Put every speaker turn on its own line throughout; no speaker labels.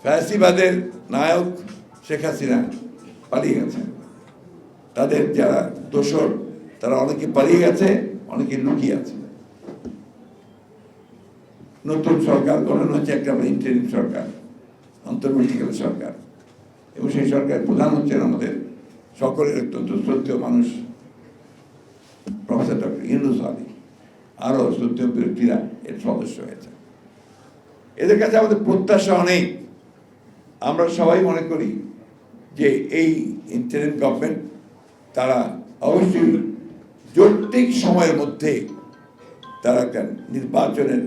ফ্যাসিবাদের নায়ক শেখ হাসিনা পালিয়ে গেছে, তাদের যারা দোসর তারা অনেকে পালিয়ে গেছে, অনেকে লুকিয়ে আছে। নতুন সরকার গঠন হচ্ছে, একটা ইন্টারিম সরকার, অন্তর্বর্তীকালীন সরকার, এবং সেই সরকারের প্রধান হচ্ছেন আমাদের সকলের অত্যন্ত শ্রদ্ধেয় মানুষ প্রফেসর ডক্টর ইউনূস আলী। আরও শ্রদ্ধেয় ব্যক্তিরা এর সদস্য হয়েছে। এদের কাছে আমাদের প্রত্যাশা অনেক। আমরা সবাই মনে করি যে এই ইন্টারিম গভর্নমেন্ট তারা অবশ্যই যৌক্তিক সময়ের মধ্যে তারা একটা নির্বাচনের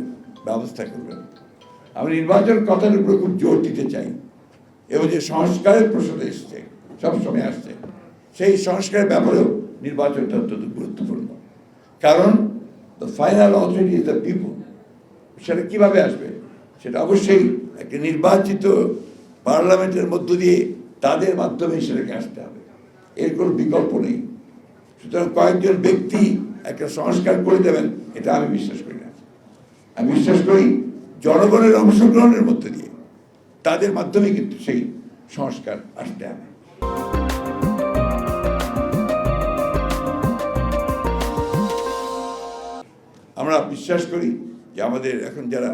ব্যবস্থা করবেন। আমি নির্বাচন কথার উপরে খুব জোর দিতে চাই, এবং যে সংস্কারের প্রশ্নটা এসছে, সবসময় আসছে, সেই সংস্কারের ব্যাপারেও নির্বাচনটা অত্যন্ত গুরুত্বপূর্ণ। কারণ the final authority is the people. সেটা কীভাবে আসবে? সেটা অবশ্যই একটা নির্বাচিত পার্লামেন্টের মধ্য দিয়ে তাদের মাধ্যমে সেটাকে আসতে হবে, এর কোনো বিকল্প নেই। সুতরাং কয়েকজন ব্যক্তি একটা সংস্কার করে দেবেন, এটা আমি বিশ্বাস করি না। আমি বিশ্বাস করি জনগণের অংশগ্রহণের মধ্যে দিয়ে তাদের মাধ্যমে কিন্তু সেই সংস্কার আসতে হবে। আমরা বিশ্বাস করি যে আমাদের এখন যারা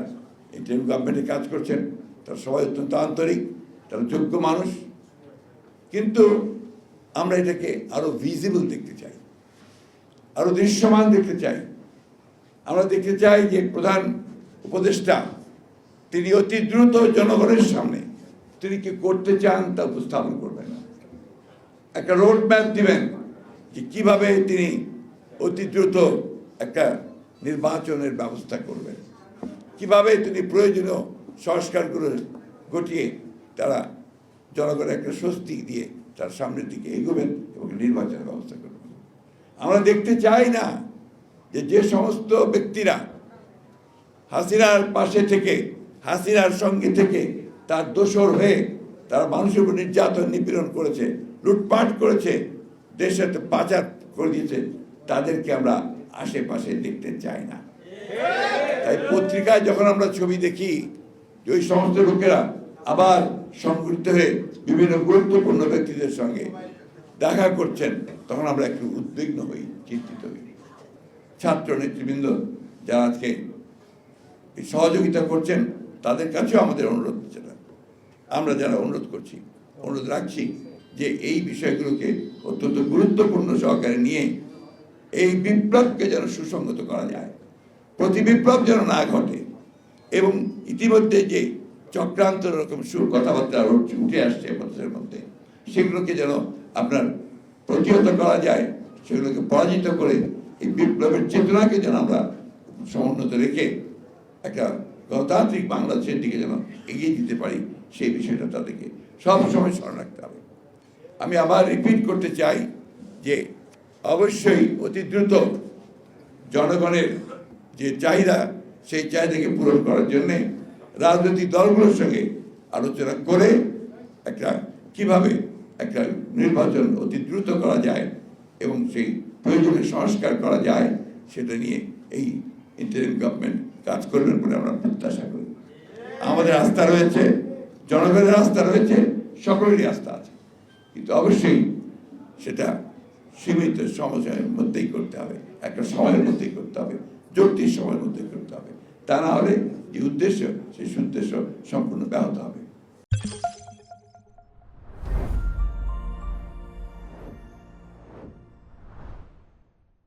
ইন্টারিম গভর্নমেন্টে কাজ করছেন তারা সবাই অত্যন্ত আন্তরিক, তারা যোগ্য মানুষ, কিন্তু আমরা এটাকে আরো ভিজিবল দেখতে চাই, আরো দৃশ্যমান দেখতে চাই। আমরা দেখতে চাই যে প্রধান উপদেষ্টা তিনি অতি দ্রুত জনগণের সামনে তিনি কি করতে চান তা উপস্থাপন করবেন, একটা রোড ম্যাপ দিবেন যে কিভাবে তিনি অতি দ্রুত একটা নির্বাচনের ব্যবস্থা করবেন, কিভাবে তিনি প্রয়োজনীয় সংস্কারগুলো ঘটিয়ে তারা জনগণের একটা স্বস্তি দিয়ে তার সামনের দিকে এগোবেন এবং নির্বাচনের ব্যবস্থা করবেন। আমরা দেখতে চাই না যে সমস্ত ব্যক্তিরা হাসিনার পাশে থেকে, হাসিনার সঙ্গে থেকে তার দোসর হয়ে তারা মানুষের উপর নির্যাতন নিপীড়ন করেছে, লুটপাট করেছে, দেশের পাচার করে দিয়েছে, তাদেরকে আমরা আশেপাশে দেখতে চাই না। তাই পত্রিকায় যখন আমরা ছবি দেখি যে ওই সমস্ত লোকেরা আবার সংগঠিত হয়ে বিভিন্ন গুরুত্বপূর্ণ ব্যক্তিদের সঙ্গে দেখা করছেন, তখন আমরা একটু উদ্বিগ্ন হই, চিন্তিত হই। ছাত্র নেতৃবৃন্দ যারা আজকে সহযোগিতা করছেন তাদের কাছেও আমাদের অনুরোধ, যেটা আমরা যারা অনুরোধ করছি, অনুরোধ রাখছি যে এই বিষয়গুলোকে অত্যন্ত গুরুত্বপূর্ণ সহকারে নিয়ে এই বিপ্লবকে যেন সুসংগত করা যায়, প্রতি বিপ্লব যেন না ঘটে, এবং ইতিমধ্যে যে চক্রান্ত রকম কথাবার্তা উঠে আসছে মানুষের মধ্যে, সেগুলোকে যেন আপনার প্রতিহত করা যায়, সেগুলোকে পরাজিত করে এই বিপ্লবের চেতনাকে যেন আমরা সমুন্নত রেখে একটা গণতান্ত্রিক বাংলাদেশের দিকে যেন এগিয়ে দিতে পারি, সেই বিষয়টা তাদেরকে সবসময় স্মরণ রাখতে হবে। আমি আবার রিপিট করতে চাই যে অবশ্যই অতি দ্রুত জনগণের যে চাহিদা, সেই চাহিদাকে পূরণ করার জন্যে রাজনৈতিক দলগুলোর সঙ্গে আলোচনা করে একটা কিভাবে একটা নির্বাচন অতি দ্রুত করা যায় এবং সেই প্রয়োজনীয় সংস্কার করা যায়, সেটা নিয়ে এই ইন্টারিম গভর্নমেন্ট কাজ করবেন বলে আমরা প্রত্যাশা করি। আমাদের আস্থা রয়েছে, জনগণের আস্থা রয়েছে, সকলেরই আস্থা আছে, কিন্তু অবশ্যই সেটা সীমিত সময়ের মধ্যেই করতে হবে, একটা সময়ের মধ্যেই করতে হবে, যৌক্তিক সময়ের মধ্যে করতে হবে। তা না হলে যে উদ্দেশ্য, সেই উদ্দেশ্য সম্পূর্ণ ব্যাহত হবে।